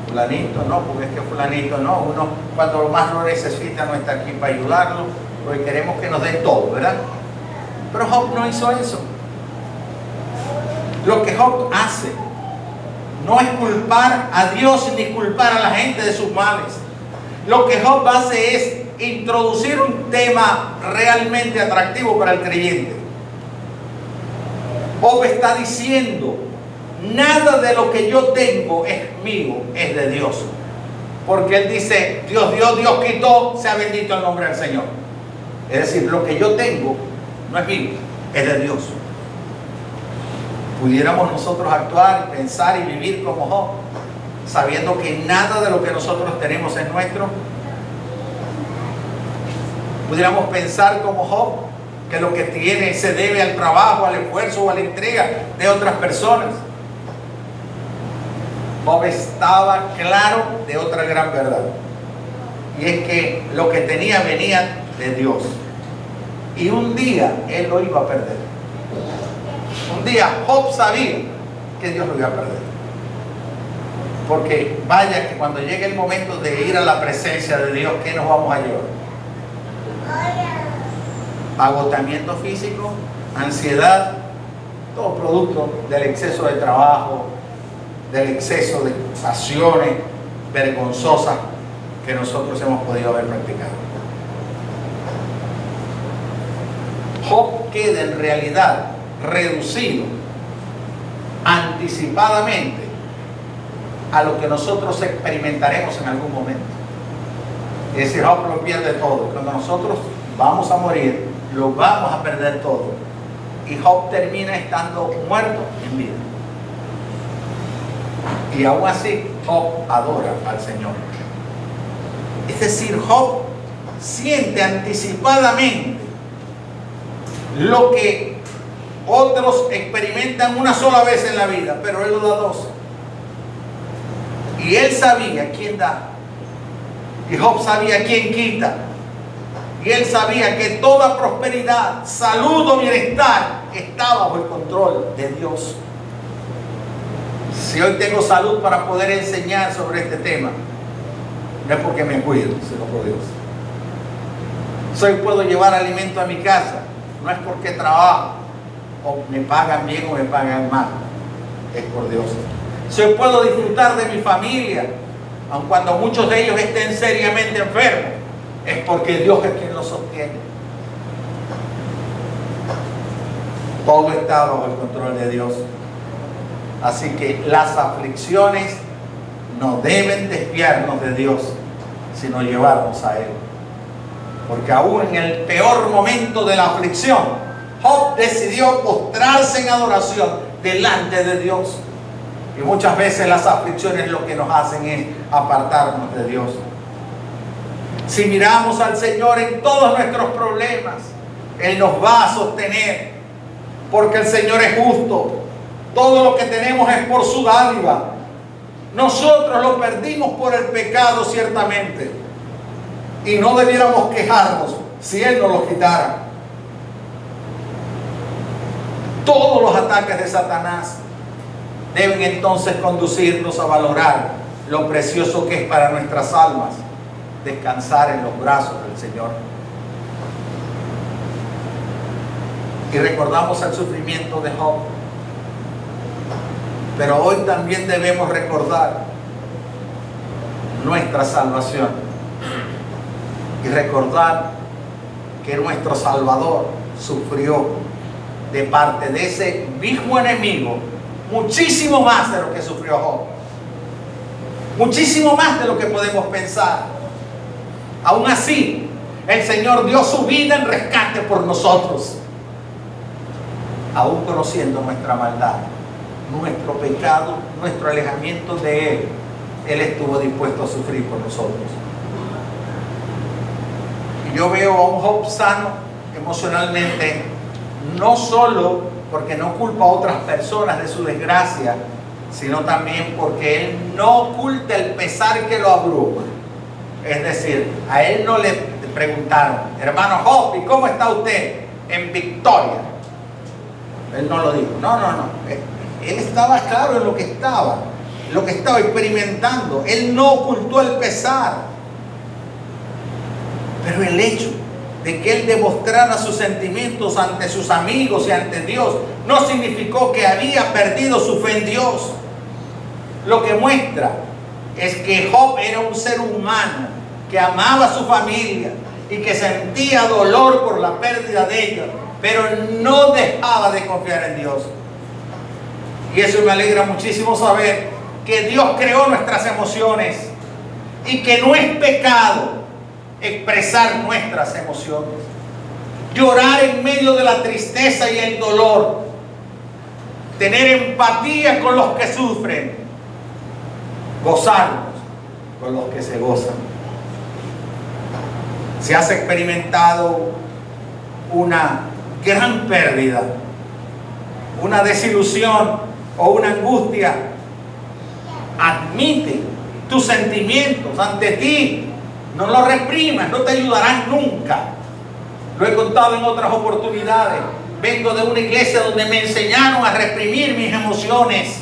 Fulanito no, porque es que fulanito no. Uno cuando más lo necesita no está aquí para ayudarlo, porque queremos que nos dé todo, ¿verdad? Pero Job no hizo eso. Lo que Job hace no es culpar a Dios ni culpar a la gente de sus males. Lo que Job hace es introducir un tema realmente atractivo para el creyente. Job está diciendo: nada de lo que yo tengo es mío, es de Dios. Porque él dice: Dios dio, Dios quitó, sea bendito el nombre del Señor. Es decir, lo que yo tengo no es mío, es de Dios. ¿Pudiéramos nosotros actuar y pensar y vivir como Job, sabiendo que nada de lo que nosotros tenemos es nuestro? ¿Pudiéramos pensar como Job, que lo que tiene se debe al trabajo, al esfuerzo o a la entrega de otras personas? Job estaba claro de otra gran verdad, y es que lo que tenía venía de Dios, y un día él lo iba a perder. Un día Job sabía que Dios lo iba a perder, porque vaya que cuando llegue el momento de ir a la presencia de Dios, ¿qué nos vamos a llevar? Agotamiento físico, ansiedad, todo producto del exceso de trabajo, del exceso de pasiones vergonzosas que nosotros hemos podido haber practicado. Job queda en realidad reducido anticipadamente a lo que nosotros experimentaremos en algún momento. Es decir, Job lo pierde todo. Cuando nosotros vamos a morir, lo vamos a perder todo. Y Job termina estando muerto en vida. Y aún así, Job adora al Señor. Es decir, Job siente anticipadamente lo que otros experimentan una sola vez en la vida, pero él lo da dos. Y él sabía quién da, y Job sabía quién quita, y él sabía que toda prosperidad, salud o bienestar está bajo el control de Dios. Si hoy tengo salud para poder enseñar sobre este tema, no es porque me cuido, sino por Dios. Si hoy puedo llevar alimento a mi casa, no es porque trabajo, o me pagan bien o me pagan mal, es por Dios. Si hoy puedo disfrutar de mi familia, aun cuando muchos de ellos estén seriamente enfermos, es porque Dios es quien los sostiene. Todo está bajo el control de Dios. Así que las aflicciones no deben desviarnos de Dios, sino llevarnos a Él. Porque aún en el peor momento de la aflicción, Job decidió postrarse en adoración delante de Dios. Y muchas veces las aflicciones lo que nos hacen es apartarnos de Dios. Si miramos al Señor en todos nuestros problemas, Él nos va a sostener, porque el Señor es justo. Todo lo que tenemos es por su dádiva. Nosotros lo perdimos por el pecado, ciertamente, y no debiéramos quejarnos si Él nos lo quitara. Todos los ataques de Satanás deben entonces conducirnos a valorar lo precioso que es para nuestras almas descansar en los brazos del Señor. Y recordamos el sufrimiento de Job, pero hoy también debemos recordar nuestra salvación y recordar que nuestro Salvador sufrió de parte de ese mismo enemigo muchísimo más de lo que sufrió Job, muchísimo más de lo que podemos pensar. Aún así, el Señor dio su vida en rescate por nosotros, aún conociendo nuestra maldad, nuestro pecado, nuestro alejamiento de Él. Él estuvo dispuesto a sufrir por nosotros. Y yo veo a un Job sano emocionalmente, no solo porque no culpa a otras personas de su desgracia, sino también porque Él no oculta el pesar que lo abruma. Es decir, a Él no le preguntaron, hermano Job, ¿y cómo está usted? En victoria. Él no lo dijo. No. Él estaba claro en lo que estaba experimentando. Él no ocultó el pesar. Pero el hecho de que Él demostrara sus sentimientos ante sus amigos y ante Dios no significó que había perdido su fe en Dios. Lo que muestra es que Job era un ser humano que amaba a su familia y que sentía dolor por la pérdida de ella, pero no dejaba de confiar en Dios. Y eso me alegra muchísimo saber que Dios creó nuestras emociones y que no es pecado expresar nuestras emociones, llorar en medio de la tristeza y el dolor, tener empatía con los que sufren, gozarnos con los que se gozan. Si has experimentado una gran pérdida, una desilusión o una angustia, admite tus sentimientos ante ti. No lo reprimas, no te ayudarán nunca. Lo he contado en otras oportunidades. Vengo de una iglesia donde me enseñaron a reprimir mis emociones.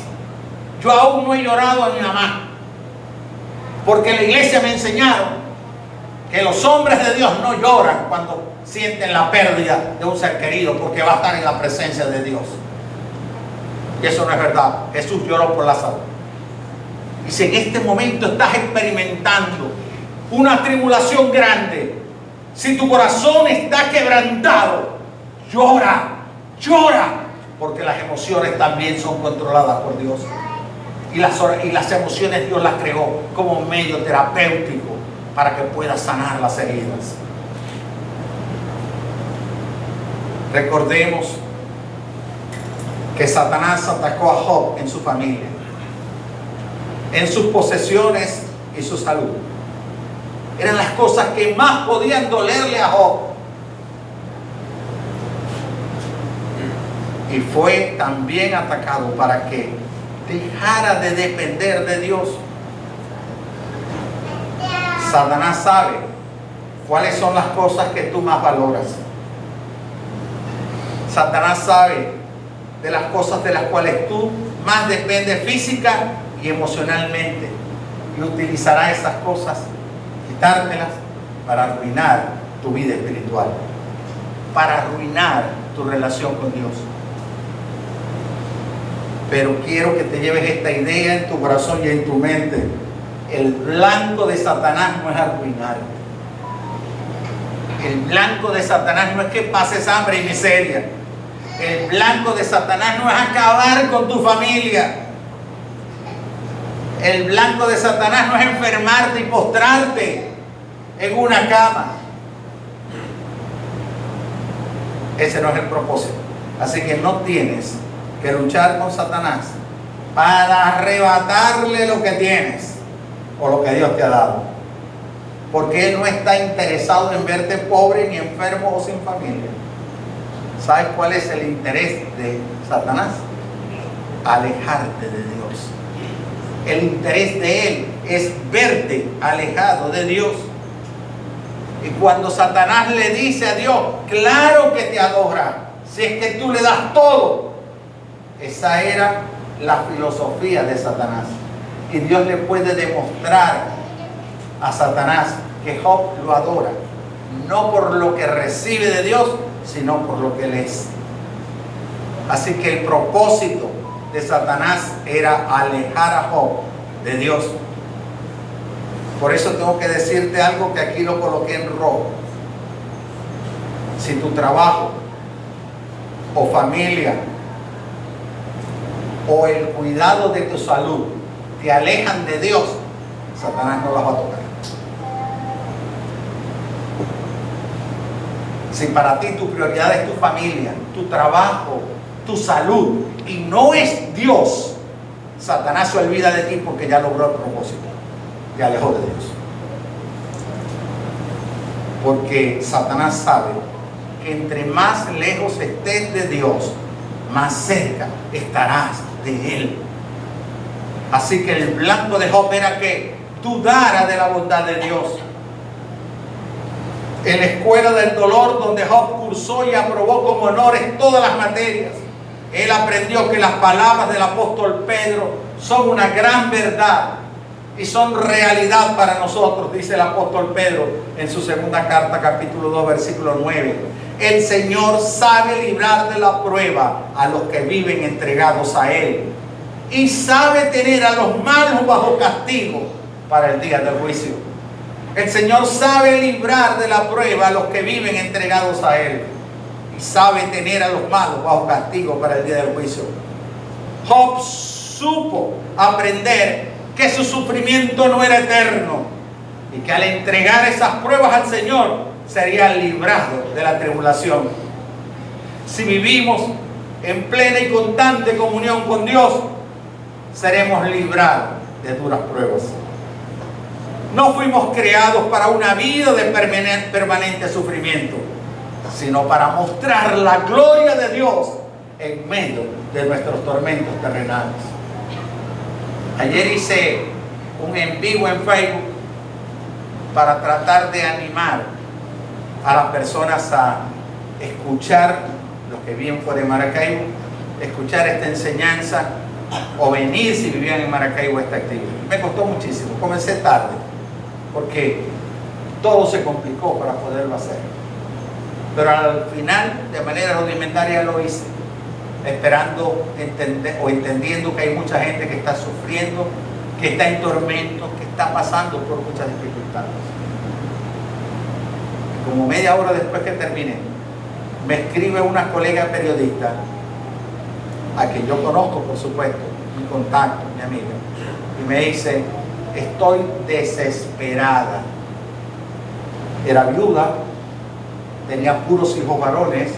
Yo aún no he llorado a mi mamá, porque en la iglesia me enseñaron que los hombres de Dios no lloran cuando sienten la pérdida de un ser querido, porque va a estar en la presencia de Dios. Y eso no es verdad. Jesús lloró por Lázaro. Y si en este momento estás experimentando una tribulación grande, si tu corazón está quebrantado, llora, porque las emociones también son controladas por Dios. Y las emociones Dios las creó como medio terapéutico para que puedas sanar las heridas. Recordemos que Satanás atacó a Job en su familia, en sus posesiones y su salud. Eran las cosas que más podían dolerle a Job. Y fue también atacado para que dejara de depender de Dios. Satanás sabe cuáles son las cosas que tú más valoras. Satanás sabe de las cosas de las cuales tú más depende física y emocionalmente. Y utilizará esas cosas, quitártelas, para arruinar tu vida espiritual, para arruinar tu relación con Dios. Pero quiero que te lleves esta idea en tu corazón y en tu mente. El blanco de Satanás no es arruinarte. El blanco de Satanás no es que pases hambre y miseria. El blanco de Satanás no es acabar con tu familia. El blanco de Satanás no es enfermarte y postrarte en una cama. Ese no es el propósito. Así que no tienes que luchar con Satanás para arrebatarle lo que tienes o lo que Dios te ha dado, porque Él no está interesado en verte pobre, ni enfermo o sin familia. ¿Sabes cuál es el interés de Satanás? Alejarte de Dios. El interés de él es verte alejado de Dios. Y cuando Satanás le dice a Dios, claro que te adora, si es que tú le das todo. Esa era la filosofía de Satanás. Y Dios le puede demostrar a Satanás que Job lo adora, no por lo que recibe de Dios, sino por lo que él es. Así que el propósito de Satanás era alejar a Job de Dios. Por eso tengo que decirte algo que aquí lo coloqué en rojo. Si tu trabajo o familia o el cuidado de tu salud te alejan de Dios, Satanás no las va a tocar. Si para ti tu prioridad es tu familia, tu trabajo, tu salud y no es Dios, Satanás se olvida de ti porque ya logró el propósito, te alejó de Dios. Porque Satanás sabe que entre más lejos estés de Dios, más cerca estarás de Él. Así que el blanco de Job era que dudara de la bondad de Dios. En la escuela del dolor, donde Job cursó y aprobó con honores todas las materias, él aprendió que las palabras del apóstol Pedro son una gran verdad y son realidad para nosotros, dice el apóstol Pedro en su segunda carta, capítulo 2, versículo 9. El Señor sabe librar de la prueba a los que viven entregados a Él, y sabe tener a los malos bajo castigo para el día del juicio. El Señor sabe librar de la prueba a los que viven entregados a Él, y sabe tener a los malos bajo castigo para el día del juicio. Job supo aprender que su sufrimiento no era eterno y que al entregar esas pruebas al Señor sería librado de la tribulación. Si vivimos en plena y constante comunión con Dios, seremos librados de duras pruebas. No fuimos creados para una vida de permanente sufrimiento, sino para mostrar la gloria de Dios en medio de nuestros tormentos terrenales. Ayer hice un en vivo en Facebook para tratar de animar a las personas a escuchar, los que viven fuera de Maracaibo, escuchar esta enseñanza o venir si vivían en Maracaibo a esta actividad. Me costó muchísimo, comencé tarde porque todo se complicó para poderlo hacer, pero al final de manera rudimentaria lo hice, esperando entendiendo que hay mucha gente que está sufriendo, que está en tormento, que está pasando por muchas dificultades. Como media hora después que terminé, me escribe una colega periodista, a quien yo conozco por supuesto, mi contacto, mi amiga, y me dice: estoy desesperada. Era viuda, tenía puros hijos varones,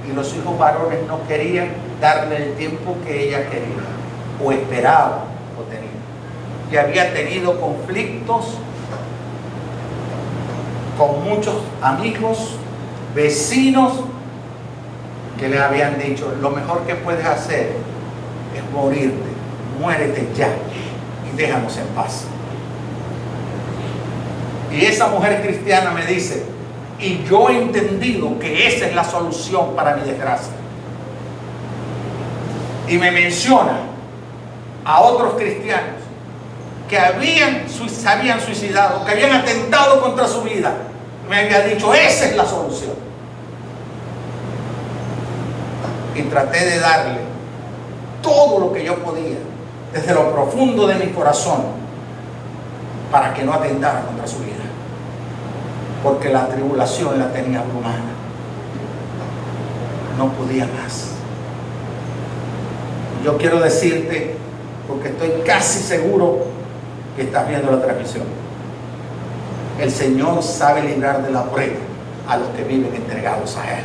y los hijos varones no querían darle el tiempo que ella quería, o esperaba, o tenía. Y había tenido conflictos con muchos amigos, vecinos, que le habían dicho: lo mejor que puedes hacer es morirte, muérete ya y déjanos en paz. Y esa mujer cristiana me dice: y yo he entendido que esa es la solución para mi desgracia. Y me menciona a otros cristianos que se habían suicidado, que habían atentado contra su vida. Me había dicho, esa es la solución. Y traté de darle todo lo que yo podía, desde lo profundo de mi corazón, para que no atentara contra su vida. Porque la tribulación la tenía abrumada. No podía más. Yo quiero decirte, porque estoy casi seguro que estás viendo la transmisión, el Señor sabe librar de la prueba a los que viven entregados a Él.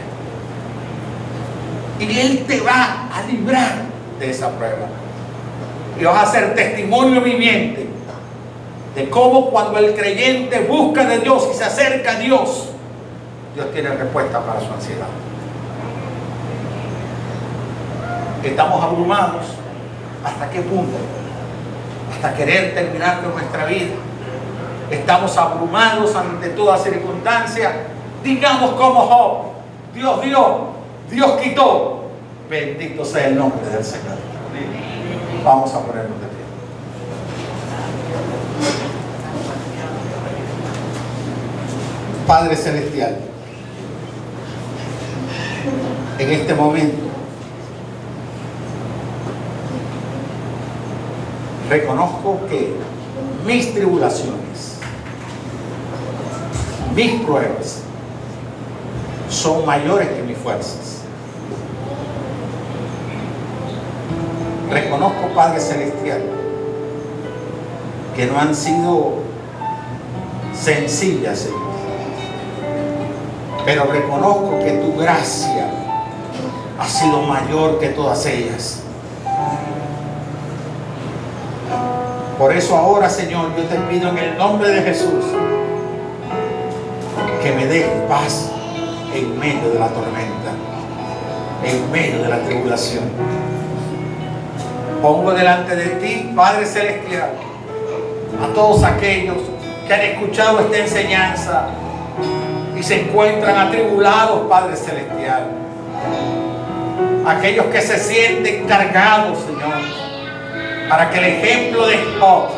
Y Él te va a librar de esa prueba. Y vas a ser testimonio viviente de cómo cuando el creyente busca de Dios y se acerca a Dios, Dios tiene respuesta para su ansiedad. Estamos abrumados. ¿Hasta qué punto? Hasta querer terminar con nuestra vida. Estamos abrumados ante toda circunstancia. Digamos como Job: Dios dio, Dios quitó. Bendito sea el nombre del Señor. Vamos a ponernos de pie. Padre Celestial, en este momento reconozco que mis tribulaciones, mis pruebas, son mayores que mis fuerzas. Reconozco, Padre Celestial, que no han sido sencillas, Señor. Pero reconozco que tu gracia ha sido mayor que todas ellas. Por eso ahora, Señor, yo te pido en el nombre de Jesús que me des paz en medio de la tormenta, en medio de la tribulación. Pongo delante de ti, Padre Celestial, a todos aquellos que han escuchado esta enseñanza y se encuentran atribulados, Padre Celestial. Aquellos que se sienten cargados, Señor, para que el ejemplo de Job,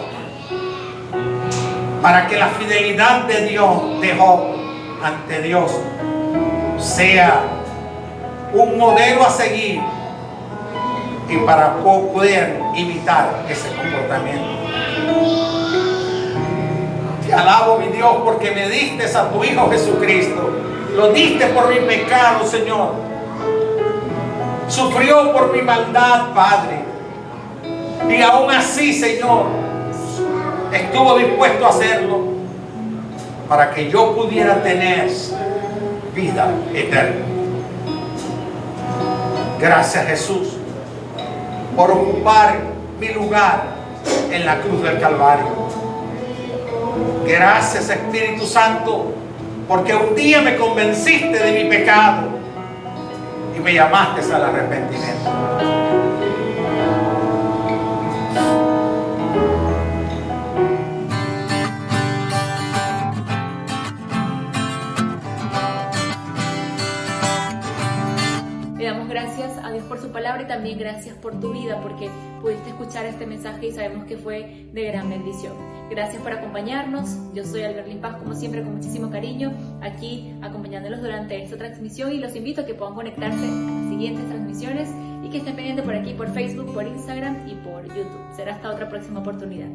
para que la fidelidad de Dios, de Job ante Dios, sea un modelo a seguir y para poder imitar ese comportamiento. Te alabo, mi Dios, porque me diste a tu Hijo Jesucristo. Lo diste por mi pecado, Señor. Sufrió por mi maldad, Padre. Y aún así, Señor, estuvo dispuesto a hacerlo para que yo pudiera tener vida eterna. Gracias, Jesús, por ocupar mi lugar en la cruz del Calvario. Gracias, Espíritu Santo, porque un día me convenciste de mi pecado y me llamaste al arrepentimiento. Le damos gracias a Dios por su palabra y también gracias por tu vida, porque pudiste escuchar este mensaje y sabemos que fue de gran bendición. Gracias por acompañarnos. Yo soy Alberlin Paz, como siempre, con muchísimo cariño, aquí acompañándolos durante esta transmisión, y los invito a que puedan conectarse a las siguientes transmisiones y que estén pendientes por aquí, por Facebook, por Instagram y por YouTube. Será hasta otra próxima oportunidad.